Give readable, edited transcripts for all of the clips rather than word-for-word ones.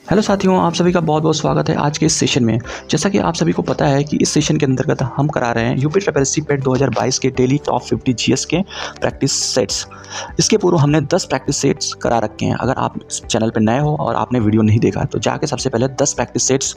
Hello साथियों, आप सभी का बहुत बहुत स्वागत है आज के इस सेशन में। जैसा कि आप सभी को पता है कि इस सेशन के अंतर्गत हम करा रहे हैं यूपी ट्रिपल पेट 2022 के डेली टॉप 50 जीएस के प्रैक्टिस सेट्स। इसके पूर्व हमने 10 प्रैक्टिस सेट्स करा रखे हैं। अगर आप इस चैनल पर नए हो और आपने वीडियो नहीं देखा तो जाके सबसे पहले 10 प्रैक्टिस सेट्स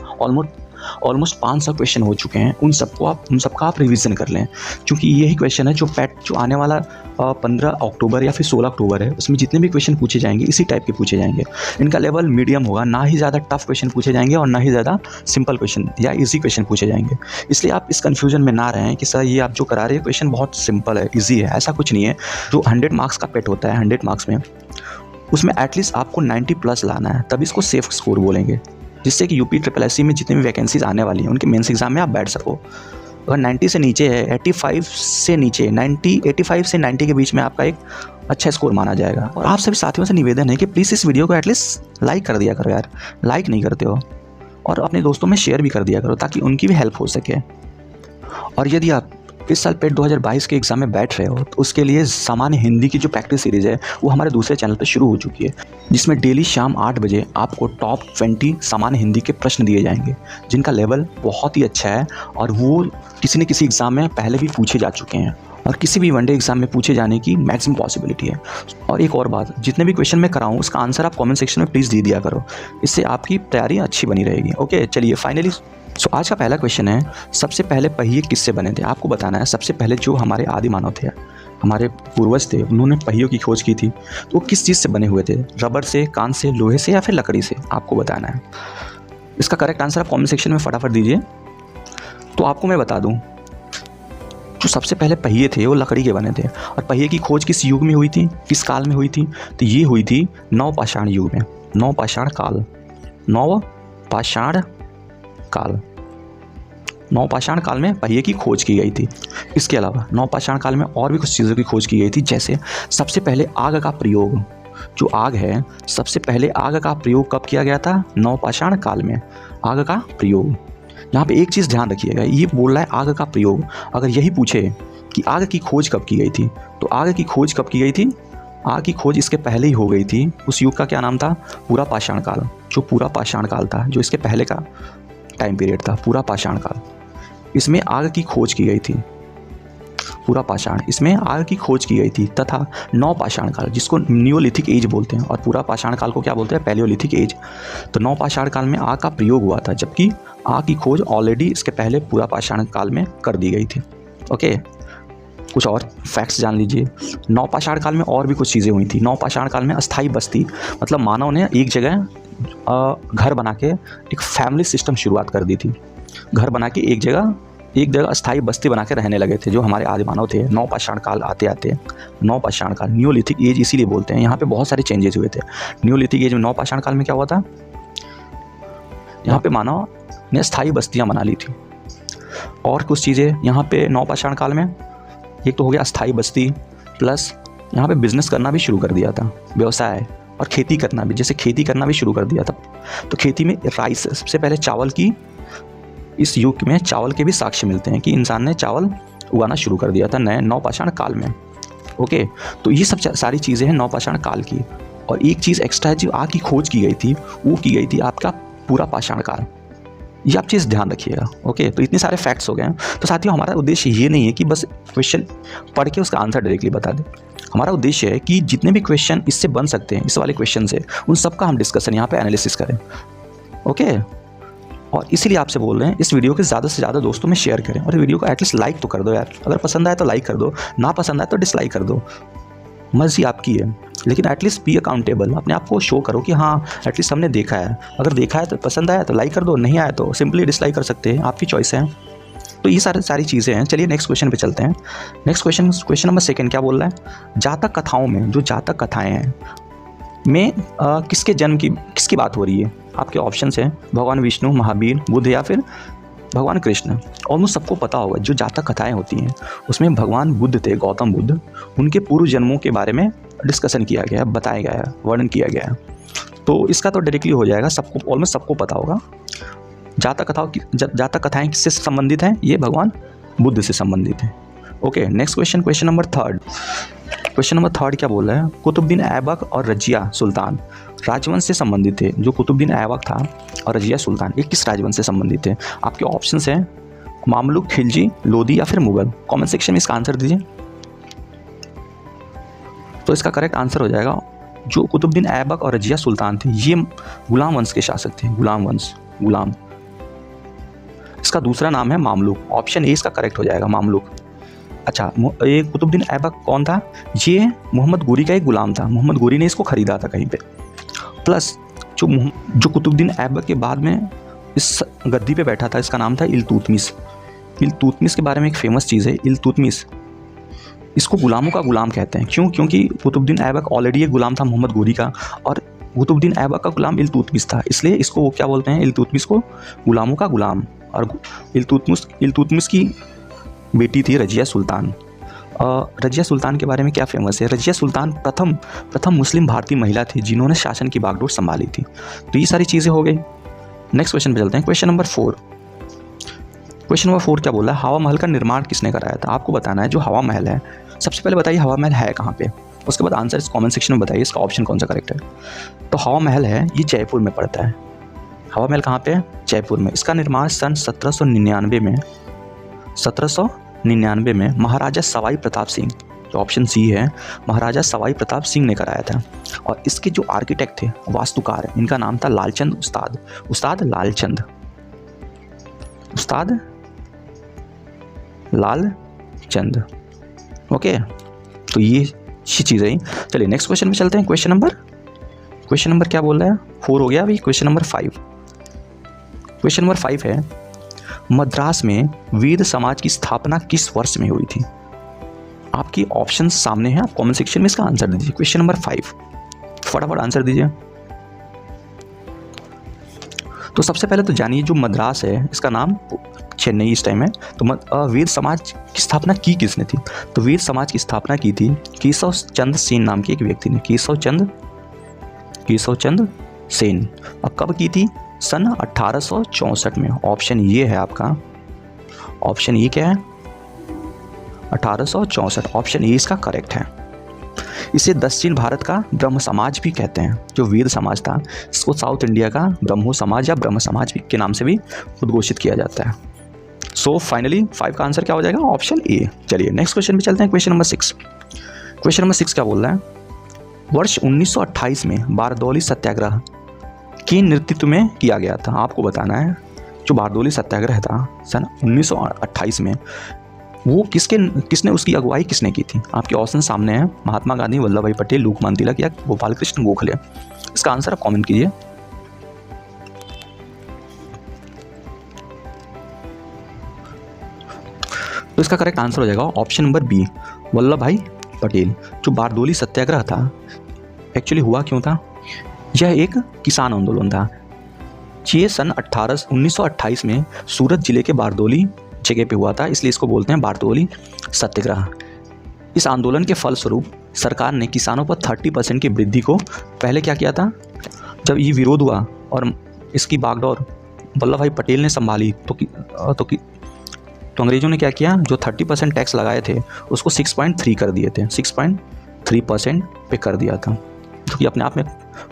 ऑलमोस्ट 500 क्वेश्चन हो चुके हैं, उन सबका आप रिवीजन कर लें, क्योंकि यही क्वेश्चन है जो आने वाला 15 अक्टूबर या फिर 16 अक्टूबर है, उसमें जितने भी क्वेश्चन पूछे जाएंगे इसी टाइप के पूछे जाएंगे। इनका लेवल मीडियम होगा, ना ही ज़्यादा टफ क्वेश्चन पूछे जाएंगे और ना ही ज़्यादा सिंपल क्वेश्चन या इजी क्वेश्चन पूछे जाएंगे। इसलिए आप इस कन्फ्यूजन में ना रहें कि सर ये आप जो करा रहे हैं क्वेश्चन बहुत सिंपल है, ईजी है। ऐसा कुछ नहीं है। जो 100 मार्क्स का पेट होता है, 100 मार्क्स में उसमें एटलीस्ट आपको 90 प्लस लाना है, तभी इसको सेफ स्कोर बोलेंगे, जिससे कि यूपी ट्रिपल एससी में जितनी भी वैकेंसीज आने वाली हैं उनके मेंस एग्जाम में आप बैठ सको। अगर 90 से नीचे है, 85 से नीचे, 85 से 90 के बीच में आपका एक अच्छा स्कोर माना जाएगा। और आप सभी साथियों से निवेदन है कि प्लीज़ इस वीडियो को एटलीस्ट लाइक कर दिया करो यार, लाइक नहीं करते हो, और अपने दोस्तों में शेयर भी कर दिया करो ताकि उनकी भी हेल्प हो सके। और यदि आप इस साल पेट 2022 के एग्ज़ाम में बैठ रहे हो तो उसके लिए सामान्य हिंदी की जो प्रैक्टिस सीरीज़ है वो हमारे दूसरे चैनल पर शुरू हो चुकी है, जिसमें डेली शाम 8 बजे आपको टॉप 20 सामान्य हिंदी के प्रश्न दिए जाएंगे, जिनका लेवल बहुत ही अच्छा है और वो किसी न किसी एग्ज़ाम में पहले भी पूछे जा चुके हैं और किसी भी वनडे एग्ज़ाम में पूछे जाने की मैक्सिमम पॉसिबिलिटी है। और एक और बात, जितने भी क्वेश्चन मैं कराऊँ उसका आंसर आप कमेंट सेक्शन में प्लीज़ दे दिया करो, इससे आपकी तैयारी अच्छी बनी रहेगी। ओके, चलिए फाइनली आज का पहला क्वेश्चन है, सबसे पहले पहिए किससे बने थे? आपको बताना है सबसे पहले जो हमारे आदि मानव थे, हमारे पूर्वज थे, उन्होंने पहियों की खोज की थी, तो वो किस चीज़ से बने हुए थे? रबर से, कांच से, लोहे से या फिर लकड़ी से? आपको बताना है। इसका करेक्ट आंसर आप कमेंट सेक्शन में फटाफट दीजिए। तो आपको मैं बता दूं, जो सबसे पहले पहिए थे वो लकड़ी के बने थे। और पहिए की खोज किस युग में हुई थी, किस काल में हुई थी? तो ये हुई थी नवपाषाण युग में, नवपाषाण काल, नवपाषाण काल। नवपाषाण काल में पहिए की खोज की गई थी। इसके अलावा नवपाषाण काल में और भी कुछ चीज़ों की खोज की गई थी, जैसे सबसे पहले आग का प्रयोग, जो आग है, सबसे पहले आग का प्रयोग कब किया गया था? नवपाषाण काल में आग का प्रयोग। यहाँ पे एक चीज़ ध्यान रखिएगा, ये बोल रहा है आग का प्रयोग। अगर यही पूछे कि आग की खोज कब की गई थी, तो आग की खोज कब की गई थी? आग की खोज इसके पहले ही हो गई थी। उस युग का क्या नाम था? पूरा पाषाण काल। जो पूरा पाषाण काल था, जो इसके पहले का टाइम पीरियड था, पूरा पाषाण काल, इसमें आग की खोज की गई थी। पूरा पाषाण, इसमें आग की खोज की गई थी। तथा नवपाषाण काल, जिसको नियोलिथिक एज बोलते हैं, और पूरा पाषाण काल को क्या बोलते हैं? Palaeolithic age. तो नवपाषाण काल में आग का प्रयोग हुआ था, जबकि आग की खोज ऑलरेडी इसके पहले पूरा पाषाण काल में कर दी गई थी। ओके, कुछ और फैक्ट्स जान लीजिए। नवपाषाण काल में और भी कुछ चीज़ें हुई थी। नवपाषाण काल में अस्थाई बस्ती, मतलब मानव ने एक जगह घर बना के एक फैमिली सिस्टम शुरुआत कर दी थी। घर बना के एक जगह अस्थाई बस्ती बना के रहने लगे थे, जो हमारे आदि मानव थे। नवपाषाण काल आते आते, नवपाषाण काल, नियोलिथिक एज इसीलिए बोलते हैं। यहाँ पे बहुत सारे चेंजेस हुए थे नियोलिथिक एज में। नवपाषाण काल में क्या हुआ था? यहाँ पे मानव ने स्थायी बस्तियाँ बना ली थी। और कुछ चीज़ें यहाँ पे नवपाषाण काल में, एक तो हो गया अस्थाई बस्ती, प्लस यहाँ पे बिजनेस करना भी शुरू कर दिया था, व्यवसाय, और खेती करना भी, जैसे खेती करना भी शुरू कर दिया था। तो खेती में राइस, सबसे पहले चावल की, इस युग में चावल के भी साक्ष्य मिलते हैं कि इंसान ने चावल उगाना शुरू कर दिया था नए नवपाषाण काल में। ओके, तो ये सब सारी चीज़ें हैं नवपाषाण काल की। और एक चीज़ एक्स्ट्रा है, जो आग की खोज की गई थी, वो की गई थी आपका पूरा पाषाण काल। ये आप चीज़ ध्यान रखिएगा। ओके, तो इतने सारे फैक्ट्स हो गए हैं। तो साथियों, हमारा उद्देश्य ये नहीं है कि बस क्वेश्चन पढ़ के उसका आंसर डायरेक्टली बता दें। हमारा उद्देश्य है कि जितने भी क्वेश्चन इससे बन सकते हैं, इस वाले क्वेश्चन से, उन सब का हम डिस्कशन यहाँ पे एनालिसिस करें। ओके, और इसीलिए आपसे बोल रहे हैं इस वीडियो के ज़्यादा से ज़्यादा दोस्तों में शेयर करें, और वीडियो को एटलीस्ट लाइक तो कर दो यार। अगर पसंद आए तो लाइक कर दो, ना पसंद आए तो डिसलाइक कर दो, मर्जी आपकी है, लेकिन एटलीस्ट बी अकाउंटेबल। अपने आप को शो करो कि हाँ एटलीस्ट हमने देखा है। अगर देखा है तो पसंद आया तो लाइक कर दो, नहीं आया तो सिंपली डिसलाइक कर सकते हैं, आपकी चॉइस है। तो ये सारी चीज़ें हैं। चलिए नेक्स्ट क्वेश्चन पे चलते हैं। नेक्स्ट क्वेश्चन नंबर 2 क्या बोल रहा है? जातक कथाओं में, जो जातक कथाएँ हैं में किसके जन्म की, किसकी बात हो रही है? आपके ऑप्शंस हैं भगवान विष्णु, महावीर, बुद्ध या फिर भगवान कृष्ण। ऑलमोस्ट सबको पता होगा जो जातक कथाएं होती हैं उसमें भगवान बुद्ध थे, गौतम बुद्ध, उनके पूर्व जन्मों के बारे में डिस्कशन किया गया, बताया गया है, वर्णन किया गया है। तो इसका तो डायरेक्टली हो जाएगा, सबको, ऑलमोस्ट सबको पता होगा। जातक कथाएं किससे संबंधित हैं? ये भगवान बुद्ध से संबंधित हैं। Okay, next question number 3। Question number 3 क्या बोल रहा है, कुतुबुद्दीन ऐबक और रजिया सुल्तान राजवंश से संबंधित थे। जो कुतुबुद्दीन ऐबक था और रजिया सुल्तान ये किस राजवंश से संबंधित थे? आपके ऑप्शंस हैं मामलुक, खिलजी, लोदी या फिर मुगल। कमेंट सेक्शन में इसका आंसर दीजिए। तो इसका करेक्ट आंसर हो जाएगा, जो कुतुबुद्दीन ऐबक और रजिया सुल्तान थे ये गुलाम वंश के शासक थे। गुलाम वंश, गुलाम। इसका दूसरा नाम है मामलुक। ऑप्शन ए इसका करेक्ट हो जाएगा, मामलुक। अच्छा, ये कुतुबुद्दीन ऐबक कौन था? ये मोहम्मद गोरी का एक गुलाम था। मोहम्मद गोरी ने इसको खरीदा था कहीं पे। प्लस जो कुतुबुद्दीन ऐबक के बाद में इस गद्दी पे बैठा था, इसका नाम था इल्तुतमिश। इल्तुतमिश के बारे में एक फेमस चीज़ है, इल्तुतमिश इसको गुलामों का गुलाम कहते हैं। क्यों? क्योंकि कुतुबुद्दीन ऐबक ऑलरेडी एक गुलाम था मोहम्मद गोरी का, और कुतुबुद्दीन ऐबक का गुलाम इल्तुतमिश था, इसलिए इसको वो क्या बोलते हैं, इल्तुतमिश को गुलामों का गुलाम। और इल्तुतमिश की बेटी थी रजिया सुल्तान। रजिया सुल्तान के बारे में क्या फेमस है? रजिया सुल्तान प्रथम मुस्लिम भारतीय महिला थी जिन्होंने शासन की बागडोर संभाली थी। तो ये सारी चीज़ें हो गई। नेक्स्ट क्वेश्चन पे चलते हैं, क्वेश्चन नंबर 4। क्वेश्चन नंबर 4 क्या बोला है, हवा महल का निर्माण किसने कराया था? आपको बताना है जो हवा महल है, सबसे पहले बताइए हवा महल है कहाँ पे, उसके बाद आंसर इस कमेंट सेक्शन में बताइए इसका ऑप्शन कौन सा करेक्ट है। तो हवा महल है ये जयपुर में पड़ता है। हवा महल कहाँ पे है? जयपुर में। इसका निर्माण सन 1799 में महाराजा सवाई प्रताप सिंह, जो ऑप्शन सी है, महाराजा सवाई प्रताप सिंह ने कराया था। और इसके जो आर्किटेक्ट थे, वास्तुकार, इनका नाम था लालचंद उस्ताद। उस्ताद लालचंद ओके। तो ये चीज़ है। चलिए नेक्स्ट क्वेश्चन में चलते हैं। क्वेश्चन नंबर क्या बोल रहा है, 4 हो गया। अभी क्वेश्चन नंबर 5। क्वेश्चन नंबर 5 है, मद्रास में वेद समाज की स्थापना किस वर्ष में हुई थी? आपकी ऑप्शन सामने हैं, आप कमेंट सेक्शन में इसका आंसर दीजिए। क्वेश्चन नंबर 5, फटाफट आंसर दीजिए। तो सबसे पहले तो जानिए जो मद्रास है इसका नाम चेन्नई इस टाइम है। तो वेद समाज की स्थापना की किसने थी? तो वेद समाज की स्थापना की थी केशव चंद्र सेन नाम के एक व्यक्ति ने। केशव चंद्र सेन। अब कब की थी? सन 1864 में। ऑप्शन ये है आपका, ऑप्शन ये क्या है, 1864। ऑप्शन ए इसका करेक्ट है। इसे दक्षिण भारत का ब्रह्म समाज भी कहते हैं। जो वेद समाज था इसको साउथ इंडिया का ब्रह्मो समाज या ब्रह्म समाज के नाम से भी उद्घोषित किया जाता है। सो फाइनली 5 का आंसर क्या हो जाएगा? Option A. चलिए नेक्स्ट क्वेश्चन पे चलते हैं। Question number 6। क्वेश्चन नंबर 6 क्या बोल रहा है, वर्ष 1928 में बारदौली सत्याग्रह के नेतृत्व में किया गया था। आपको बताना है जो बारदौली सत्याग्रह था सन 1928 में, वो किसने उसकी अगुवाई किसने की थी? आपके ऑप्शन सामने हैं, महात्मा गांधी, वल्लभ भाई पटेल, लोकमान्य तिलक या गोपाल कृष्ण गोखले। इसका आंसर आप कमेंट कीजिए। तो इसका करेक्ट आंसर हो जाएगा ऑप्शन नंबर बी, वल्लभ भाई पटेल। जो बारदौली सत्याग्रह था एक्चुअली हुआ क्यों था? यह एक किसान आंदोलन था। ये सन 1928 में सूरत जिले के बारदौली जगह पे हुआ था, इसलिए इसको बोलते हैं बारदौली सत्याग्रह। इस आंदोलन के फलस्वरूप सरकार ने किसानों पर 30% की वृद्धि को पहले क्या किया था, जब ये विरोध हुआ और इसकी बागडोर वल्लभ भाई पटेल ने संभाली तो अंग्रेजों ने क्या किया, जो 30% टैक्स लगाए थे उसको 6.3 कर दिए थे, 6.3% पे कर दिया था, जो कि अपने आप में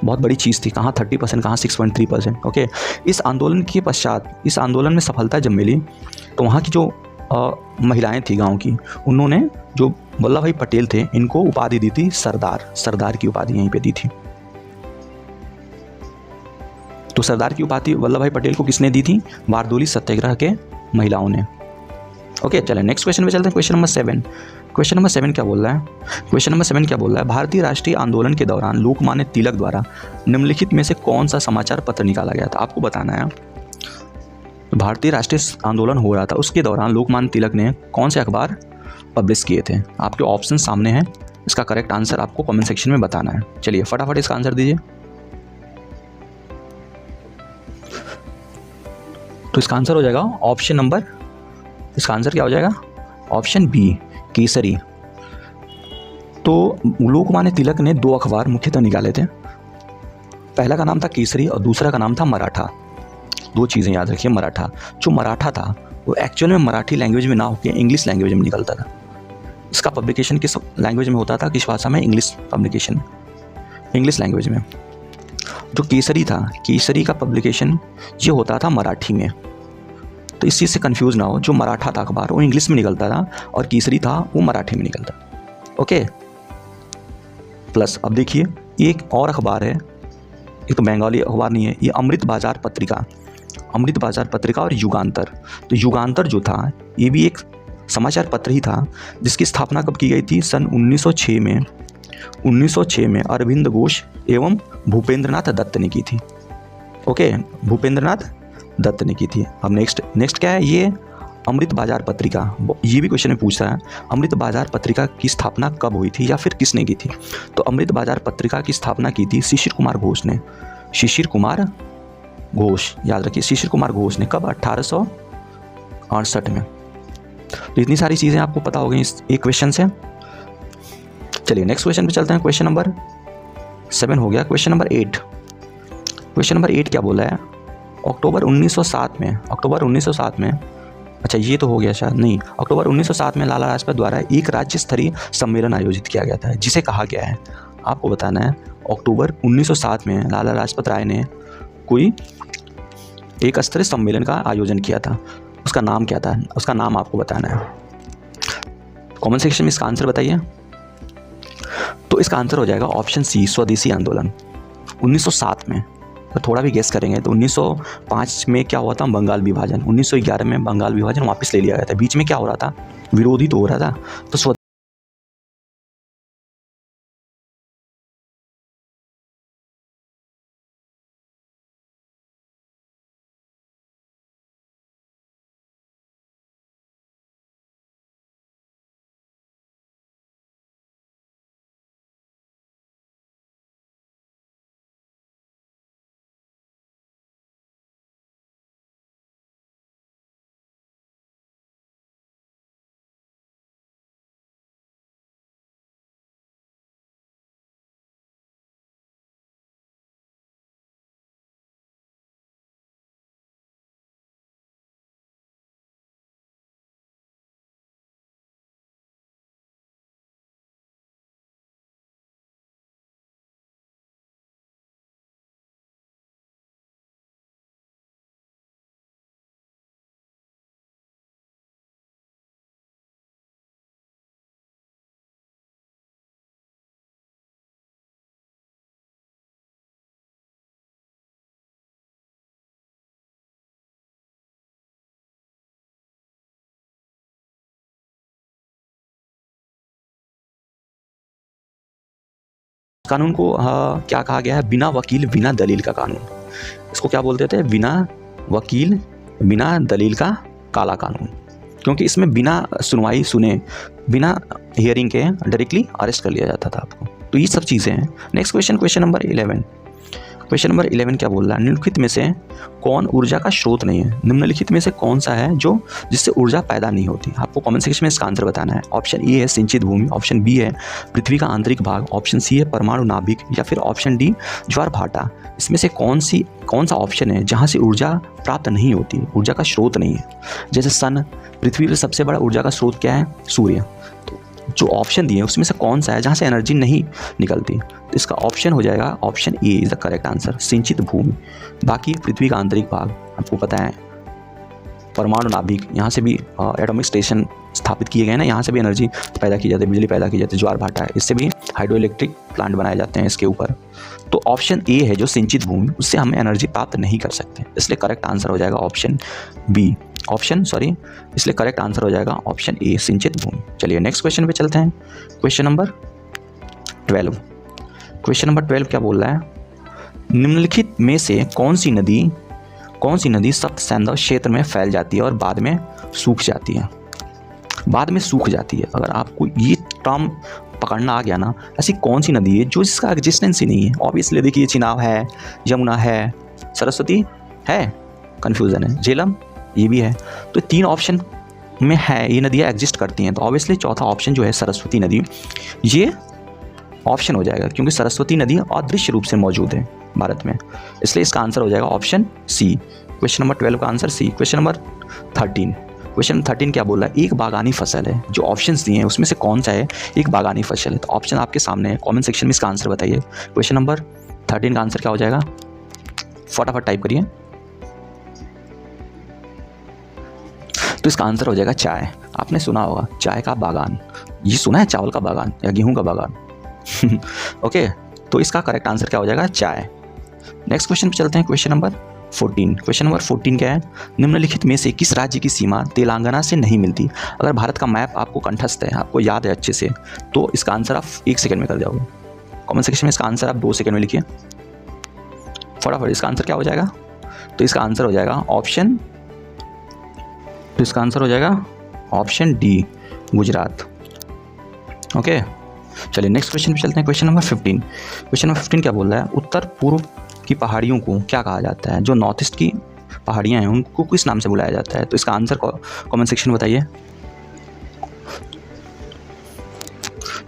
बहुत बड़ी चीज़ थी। कहाँ 30%, कहाँ 6.3%। ओके। इस आंदोलन के पश्चात, इस आंदोलन में सफलता जब मिली तो वहाँ की जो महिलाएं थी गांव की, उन्होंने जो वल्लभ भाई पटेल थे इनको उपाधि दी थी सरदार की उपाधि यहीं पे दी थी। तो सरदार की उपाधि वल्लभ भाई पटेल को किसने दी थी? बारदौली सत्याग्रह के महिलाओं ने। ओके, चलें नेक्स्ट क्वेश्चन पे चलते हैं। Question number 7। क्वेश्चन नंबर 7 क्या बोल रहा है? क्वेश्चन नंबर 7 क्या बोल रहा है, भारतीय राष्ट्रीय आंदोलन के दौरान लोकमान्य तिलक द्वारा निम्नलिखित में से कौन सा समाचार पत्र निकाला गया था? आपको बताना है। भारतीय राष्ट्रीय आंदोलन हो रहा था, उसके दौरान लोकमान्य तिलक ने कौन से अखबार पब्लिश किए थे? आपके ऑप्शन सामने हैं, इसका करेक्ट आंसर आपको कमेंट सेक्शन में बताना है। चलिए फटाफट इसका आंसर दीजिए। तो इसका आंसर हो जाएगा ऑप्शन नंबर, इसका आंसर क्या हो जाएगा? Option B, Kesari. तो लोकमान्य तिलक ने 2 अखबार मुख्यतः निकाले थे। पहला का नाम था केसरी और दूसरा का नाम था मराठा। 2 चीज़ें याद रखिए। मराठा, जो मराठा था वो एक्चुअल में मराठी लैंग्वेज में ना होकर इंग्लिश लैंग्वेज में निकलता था। इसका पब्लिकेशन किस लैंग्वेज में होता था, किस भाषा में? इंग्लिश पब्लिकेशन, इंग्लिश लैंग्वेज में। जो केसरी था, केसरी का पब्लिकेशन ये होता था मराठी में। तो इस चीज़ से कंफ्यूज ना हो, जो मराठा था अखबार वो इंग्लिश में निकलता था और केसरी था वो मराठी में निकलता। ओके, प्लस अब देखिए एक और अखबार है, ये तो बंगाली अखबार नहीं है, ये अमृत बाजार पत्रिका, अमृत बाजार पत्रिका और युगांतर। तो युगांतर जो था ये भी एक समाचार पत्र ही था, जिसकी स्थापना कब की गई थी? सन 1906 में। 1906 में अरविंद घोष एवं भूपेंद्रनाथ दत्त ने की थी। ओके, भूपेंद्रनाथ दत्त ने की थी। अब नेक्स्ट क्या है? ये अमृत बाजार पत्रिका, ये भी क्वेश्चन में पूछ रहा है, अमृत बाजार पत्रिका की स्थापना कब हुई थी या फिर किसने की थी? तो अमृत बाजार पत्रिका की स्थापना की थी शिशिर कुमार घोष ने। शिशिर कुमार घोष, याद रखिए, शिशिर कुमार घोष ने। कब? 1868 में। तो इतनी सारी चीज़ें आपको पता हो गई इस एक क्वेश्चन से। चलिए नेक्स्ट क्वेश्चन पे चलते हैं। क्वेश्चन नंबर 7 हो गया। क्वेश्चन नंबर 8, क्वेश्चन नंबर 8 क्या बोला है? अक्टूबर 1907 में, अक्टूबर 1907 में, अच्छा ये तो हो गया शायद, नहीं, अक्टूबर 1907 में लाला लाजपत द्वारा एक राज्य स्तरीय सम्मेलन आयोजित किया गया था, जिसे कहा गया है, आपको बताना है, अक्टूबर 1907 में लाला लाजपत राय ने कोई एक स्तरीय सम्मेलन का आयोजन किया था। उसका नाम क्या था? उसका नाम आपको बताना है। कमेंट सेक्शन में इसका आंसर बताइए। तो इसका आंसर हो जाएगा ऑप्शन सी, स्वदेशी आंदोलन। 1907 में, तो थोड़ा भी गेस करेंगे तो 1905 में क्या हुआ था? बंगाल विभाजन। 1911 में बंगाल विभाजन वापस ले लिया गया था। बीच में क्या हो रहा था? विरोधी तो हो रहा था। तो कानून को क्या कहा गया है? बिना वकील बिना दलील का कानून। इसको क्या बोलते थे? बिना वकील बिना दलील का काला कानून, क्योंकि इसमें बिना सुनवाई सुने, बिना हियरिंग के डायरेक्टली अरेस्ट कर लिया जाता था आपको। तो ये सब चीज़ें हैं। Next question, question number 11। Question number 11 क्या बोल रहा है? निम्नलिखित में से कौन ऊर्जा का स्रोत नहीं है? निम्नलिखित में से कौन सा है जो जिससे ऊर्जा पैदा नहीं होती? आपको कमेंट सेक्शन में इसका आंसर बताना है। ऑप्शन ए है सिंचित भूमि, ऑप्शन बी है पृथ्वी का आंतरिक भाग, ऑप्शन सी है परमाणु नाभिक, या फिर ऑप्शन डी ज्वार भाटा। इसमें से कौन सा ऑप्शन है जहाँ से ऊर्जा प्राप्त नहीं होती, ऊर्जा का स्रोत नहीं है? जैसे सन, पृथ्वी पर सबसे बड़ा ऊर्जा का स्रोत क्या है? सूर्य। तो जो ऑप्शन दिए उसमें से कौन सा है जहाँ से एनर्जी नहीं निकलती? तो इसका ऑप्शन हो जाएगा option A is the correct answer, सिंचित भूमि। बाकी पृथ्वी का आंतरिक भाग आपको पता है, परमाणु नाभिक, यहाँ से भी एटॉमिक स्टेशन स्थापित किए गए ना, यहाँ से भी एनर्जी पैदा की जाती है, बिजली पैदा की जाती है। ज्वार भाटा है, इससे भी हाइड्रो इलेक्ट्रिक प्लांट बनाए जाते हैं इसके ऊपर। तो ऑप्शन ए है जो सिंचित भूमि, उससे हम एनर्जी प्राप्त नहीं कर सकते, इसलिए करेक्ट आंसर हो जाएगा ऑप्शन बी, इसलिए करेक्ट आंसर हो जाएगा ऑप्शन ए, सिंचित भूमि। चलिए नेक्स्ट क्वेश्चन पे चलते हैं। Question number 12। क्वेश्चन नंबर 12 क्या बोल रहा है? निम्नलिखित में से कौन सी नदी सप्त सैंधव क्षेत्र में फैल जाती है और बाद में सूख जाती है? बाद में सूख जाती है, अगर आपको ये टर्म पकड़ना आ गया ना, ऐसी कौन सी नदी है जो जिसका एग्जिस्टेंस ही नहीं है? ऑब्वियसली देखिए, चिनाब है, यमुना है, सरस्वती है, कन्फ्यूजन है, झेलम ये भी है। तो 3 ऑप्शन में है, ये नदियाँ एग्जिस्ट करती हैं, तो ऑब्वियसली चौथा ऑप्शन जो है सरस्वती नदी, ये ऑप्शन हो जाएगा, क्योंकि सरस्वती नदी अदृश्य रूप से मौजूद है भारत में, इसलिए इसका आंसर हो जाएगा ऑप्शन सी। क्वेश्चन नंबर 12 का answer C. Question number 13। Question 13 क्या बोल रहा है, एक बागानी फसल है। जो ऑप्शंस दिए हैं उसमें से कौन सा है एक बागानी फसल है? तो ऑप्शन आपके सामने है, कमेंट सेक्शन में इसका आंसर बताइए। क्वेश्चन नंबर 13 का आंसर क्या हो जाएगा, फटाफट टाइप करिए। तो इसका आंसर हो जाएगा चाय। आपने सुना होगा चाय का बागान, ये सुना है चावल का बागान या गेहूं का बागान ओके, तो इसका करेक्ट आंसर क्या हो जाएगा, चाय। नेक्स्ट क्वेश्चन पे चलते हैं, क्वेश्चन नंबर 14। क्वेश्चन नंबर 14 क्या है, निम्नलिखित में से किस राज्य की सीमा तेलंगाना से नहीं मिलती? अगर भारत का मैप आपको कंठस्थ है, आपको याद है अच्छे से, तो इसका आंसर आप 1 सेकंड में कर जाओगे। कमेंट सेक्शन में इसका आंसर आप 2 सेकंड में लिखिए फटाफट। इसका आंसर क्या हो जाएगा, तो इसका आंसर हो जाएगा ऑप्शन, तो इसका आंसर हो जाएगा ऑप्शन डी, गुजरात। ओके, चलिए नेक्स्ट क्वेश्चन पे चलते हैं, क्वेश्चन नंबर 15। क्वेश्चन नंबर 15 क्या बोल रहा है, उत्तर पूर्व की पहाड़ियों को क्या कहा जाता है? जो नॉर्थ ईस्ट की पहाड़ियाँ हैं उनको किस नाम से बुलाया जाता है? तो इसका आंसर कमेंट सेक्शन में बताइए।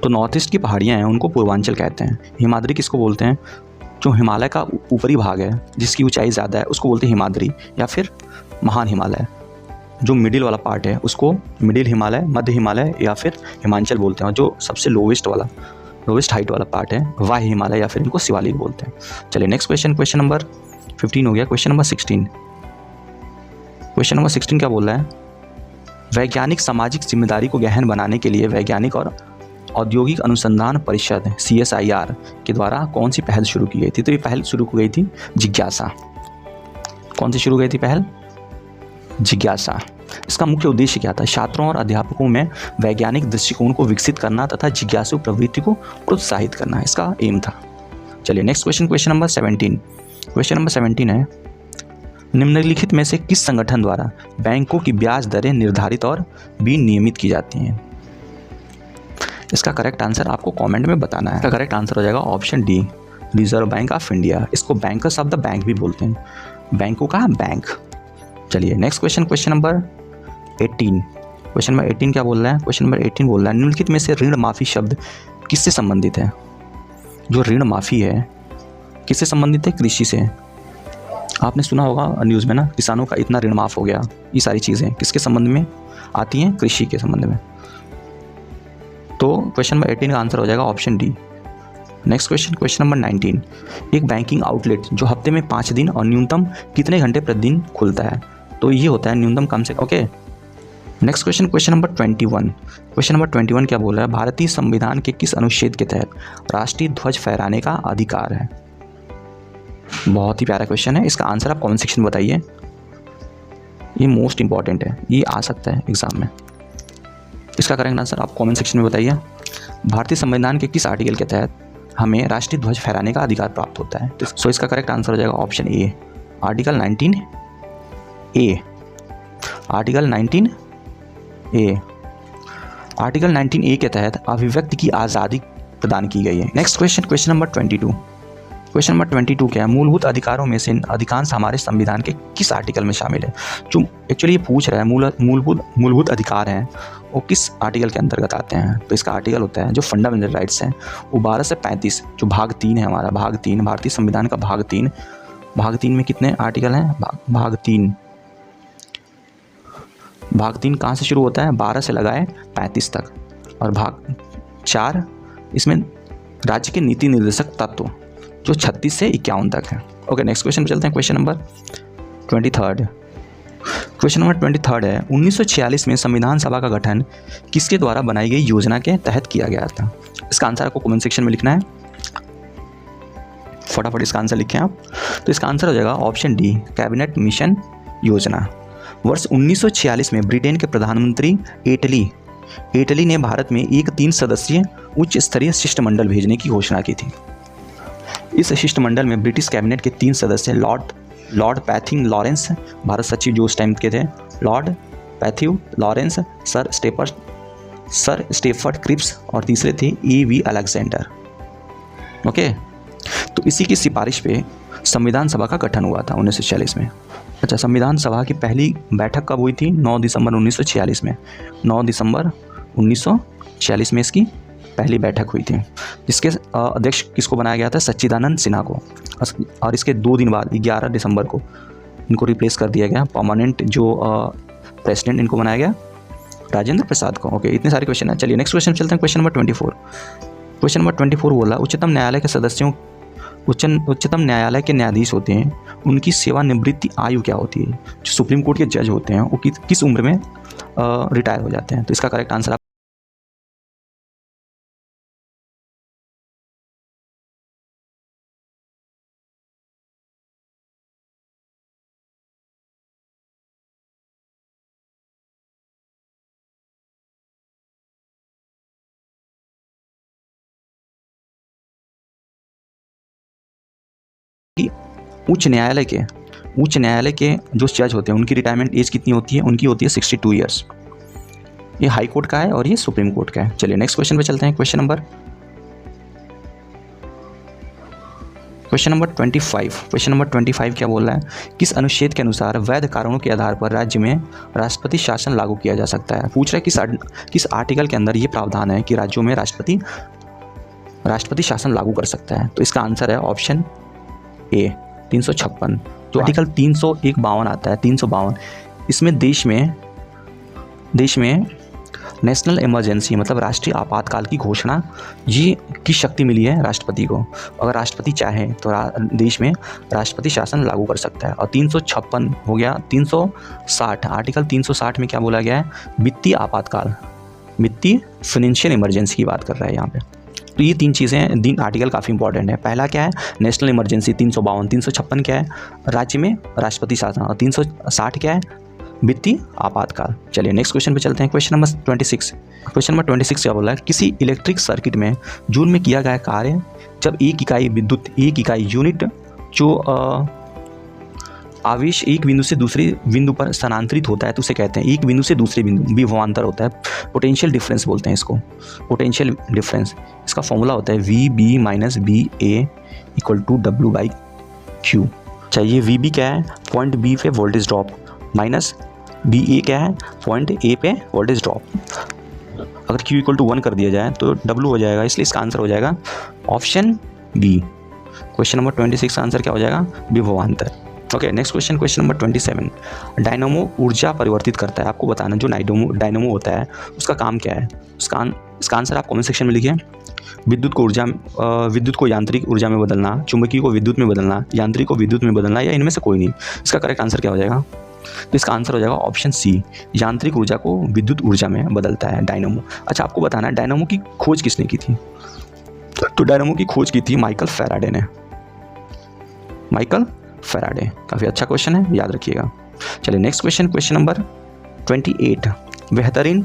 तो नॉर्थ ईस्ट की पहाड़ियाँ हैं उनको पूर्वांचल कहते हैं। हिमाद्री किसको बोलते हैं? जो हिमालय का ऊपरी भाग है जिसकी ऊंचाई ज़्यादा है उसको बोलते हैं हिमाद्री, या फिर महान हिमालय। जो मिडिल वाला पार्ट है उसको मिडिल हिमालय, मध्य हिमालय या फिर हिमांचल बोलते हैं। जो सबसे लोवेस्ट हाइट वाला पार्ट है वह हिमालय या फिर इनको शिवालिक बोलते हैं। चलिए नेक्स्ट क्वेश्चन, क्वेश्चन नंबर 15 हो गया। Question number 16। क्वेश्चन नंबर 16 क्या बोल रहा है, वैज्ञानिक सामाजिक जिम्मेदारी को गहन बनाने के लिए वैज्ञानिक और औद्योगिक अनुसंधान परिषद CSIR के द्वारा कौन सी पहल शुरू की गई थी? तो ये पहल शुरू की गई थी जिज्ञासा। कौन सी शुरू गई थी पहल? जिज्ञासा। इसका मुख्य उद्देश्य क्या था? छात्रों और अध्यापकों में वैज्ञानिक दृष्टिकोण को विकसित करना तथा जिज्ञासु प्रवृत्ति को प्रोत्साहित करना, इसका एम था। चलिए next question, question number 17। Question number 17 है, निम्नलिखित में से किस संगठन द्वारा बैंकों की ब्याज दरें निर्धारित और विनियमित की जाती हैं? इसका करेक्ट आंसर आपको कमेंट में बताना है। इसका करेक्ट आंसर हो जाएगा option D, reserve bank of India. इसको बैंकर्स ऑफ द बैंक भी बोलते हैं, बैंकों का बैंक। चलिए next question, question number 18। Question number 18 क्या बोल रहा है? क्वेश्चन नंबर 18 बोल रहा है, निम्नलिखित में से ऋण माफी शब्द किससे संबंधित है? जो ऋण माफी है किससे संबंधित है? कृषि से। आपने सुना होगा न्यूज़ में ना, किसानों का इतना ऋण माफ हो गया। ये सारी चीज़ें किसके संबंध में आती हैं? कृषि के संबंध में। तो क्वेश्चन नंबर 18 का आंसर हो जाएगा option D. Next question, question number 19। एक बैंकिंग आउटलेट जो हफ्ते में 5 दिन और न्यूनतम कितने घंटे प्रतिदिन खुलता है? तो ये होता है न्यूनतम कम से। Okay, next question, question number 21। Question number 21 क्या बोल रहा है, भारतीय संविधान के किस अनुच्छेद के तहत राष्ट्रीय ध्वज फहराने का अधिकार है? बहुत ही प्यारा क्वेश्चन है, इसका आंसर आप कमेंट सेक्शन में बताइए। ये मोस्ट इंपॉर्टेंट है, ये आ सकता है एग्जाम में। इसका करेक्ट आंसर आप कमेंट सेक्शन में बताइए। भारतीय संविधान के किस आर्टिकल के तहत हमें राष्ट्रीय ध्वज फहराने का अधिकार प्राप्त होता है? सो इसका करेक्ट आंसर हो जाएगा option A, article 19A। Article 19A। Article 19A के तहत अभिव्यक्ति की आज़ादी प्रदान की गई है। Next question, question number 22। Question number 22 क्या है, मूलभूत अधिकारों में से अधिकांश हमारे संविधान के किस आर्टिकल में शामिल है? जो एक्चुअली ये पूछ रहा है मूलभूत अधिकार हैं वो किस आर्टिकल के अंतर्गत आते हैं? तो इसका आर्टिकल होता है जो फंडामेंटल राइट्स हैं वो 12 से 35, जो भाग 3 है हमारा, भाग 3 भारतीय संविधान का भाग 3। भाग 3 में कितने आर्टिकल हैं? भाग 3 कहाँ से शुरू होता है? 12 से लगाए 35 तक। और भाग 4 इसमें राज्य के नीति निर्देशक तत्व जो 36 से 51 तक है। ओके, नेक्स्ट क्वेश्चन पे चलते हैं, क्वेश्चन नंबर 23। क्वेश्चन नंबर 23 है, 1946 में संविधान सभा का गठन किसके द्वारा बनाई गई योजना के तहत किया गया था? इसका आंसर आपको कमेंट सेक्शन में लिखना है, फटाफट इसका आंसर लिखें आप। तो इसका आंसर हो जाएगा ऑप्शन डी, कैबिनेट मिशन योजना। वर्ष 1946 में ब्रिटेन के प्रधानमंत्री एटली ने भारत में एक 3 सदस्यीय उच्च स्तरीय शिष्टमंडल भेजने की घोषणा की थी। इस शिष्टमंडल में ब्रिटिश कैबिनेट के 3 सदस्य लॉर्ड पैथिंग लॉरेंस, भारत सचिव जो उस टाइम के थे, Lord Pethick Lawrence, Sir Stafford Cripps और तीसरे थे A.V. अलेक्जेंडर। ओके, तो इसी की सिफारिश पे संविधान सभा का गठन हुआ था 1946 में। अच्छा, संविधान सभा की पहली बैठक कब हुई थी? 9 दिसंबर 1946 में। 9 दिसंबर 1946 में इसकी पहली बैठक हुई थी, जिसके अध्यक्ष किसको बनाया गया था? सच्चिदानंद सिन्हा को। और इसके 2 दिन बाद 11 दिसंबर को इनको रिप्लेस कर दिया गया। परमानेंट जो प्रेसिडेंट इनको बनाया गया? राजेंद्र प्रसाद को। ओके, इतने सारे क्वेश्चन हैं। चलिए नेक्स्ट क्वेश्चन चलते हैं, क्वेश्चन नंबर 24। क्वेश्चन नंबर 24 बोला उच्चतम न्यायालय के सदस्यों, उच्चतम न्यायालय के न्यायाधीश होते हैं, उनकी सेवानिवृत्ति आयु क्या होती है? जो सुप्रीम कोर्ट के जज होते हैं वो किस उम्र में रिटायर हो जाते हैं? तो इसका करेक्ट आंसर उच्च न्यायालय के जो जज होते हैं उनकी रिटायरमेंट एज कितनी होती है? उनकी होती है 62 ईयर्स। ये हाई कोर्ट का है और ये सुप्रीम कोर्ट का है। चलिए नेक्स्ट क्वेश्चन पे चलते हैं, क्वेश्चन नंबर 25। क्वेश्चन नंबर 25 क्या बोल रहा है? किस अनुच्छेद के अनुसार वैध कारणों के आधार पर राज्य में राष्ट्रपति शासन लागू किया जा सकता है? पूछ रहा है किस आर्टिकल के अंदर ये प्रावधान है कि राज्यों में राष्ट्रपति शासन लागू कर सकता है? तो इसका आंसर है ऑप्शन ए 356। जो आर्टिकल 351 आता है, 352, इसमें देश में नेशनल इमरजेंसी मतलब राष्ट्रीय आपातकाल की घोषणा ये की शक्ति मिली है राष्ट्रपति को। अगर राष्ट्रपति चाहे तो देश में राष्ट्रपति शासन लागू कर सकता है। और 356 हो गया 360, आर्टिकल 360 में क्या बोला गया है? वित्तीय आपातकाल, वित्तीय फाइनेंशियल इमरजेंसी की बात कर रहा है यहाँ पे। तो ये तीन चीज़ें, तीन आर्टिकल काफ़ी इंपॉर्टेंट है। पहला क्या है? नेशनल इमरजेंसी 352, 356 क्या है? राज्य में राष्ट्रपति शासन, और 360 क्या है? वित्तीय आपातकाल। चलिए नेक्स्ट क्वेश्चन पे चलते हैं, क्वेश्चन नंबर 26। क्वेश्चन नंबर 26 क्या बोला है? किसी इलेक्ट्रिक सर्किट में जूल में किया गया कार्य जब एक इकाई विद्युत, एक इकाई यूनिट जो आवेश एक बिंदु से दूसरे बिंदु पर स्थानांतरित होता है तो उसे कहते हैं, एक बिंदु से दूसरे बिंदु, विभवांतर होता है, पोटेंशियल डिफरेंस बोलते हैं इसको, पोटेंशियल डिफरेंस। इसका फॉर्मूला होता है VB - BA = W/Q। चाहिए VB क्या है? पॉइंट B पे वोल्टेज ड्रॉप, माइनस BA क्या है? पॉइंट A पे वोल्टेज ड्रॉप। अगर Q = 1 कर दिया जाए तो W हो जाएगा, इसलिए इसका आंसर हो जाएगा ऑप्शन B। क्वेश्चन नंबर 26 का आंसर क्या हो जाएगा? विभवांतर। Okay, next question, question number 27। Dynamo ऊर्जा परिवर्तित करता है। आपको बताना जो डायनामो होता है उसका काम क्या है? इसका आंसर आप कमेंट सेक्शन में लिखिए। विद्युत को यांत्रिक ऊर्जा में बदलना, चुंबकीय को विद्युत में बदलना, यांत्रिक को विद्युत में बदलना, या इनमें से कोई नहीं। इसका करेक्ट आंसर क्या हो जाएगा? तो इसका आंसर हो जाएगा ऑप्शन C, यांत्रिक ऊर्जा को विद्युत ऊर्जा में बदलता है डायनामो। अच्छा, आपको बताना है डायनामो की खोज किसने की थी? तो डायनामो की खोज की थी माइकल फैराडे ने। माइकल फैराडे, काफ़ी अच्छा क्वेश्चन है, याद रखिएगा। चलिए नेक्स्ट क्वेश्चन, क्वेश्चन नंबर 28। बेहतरीन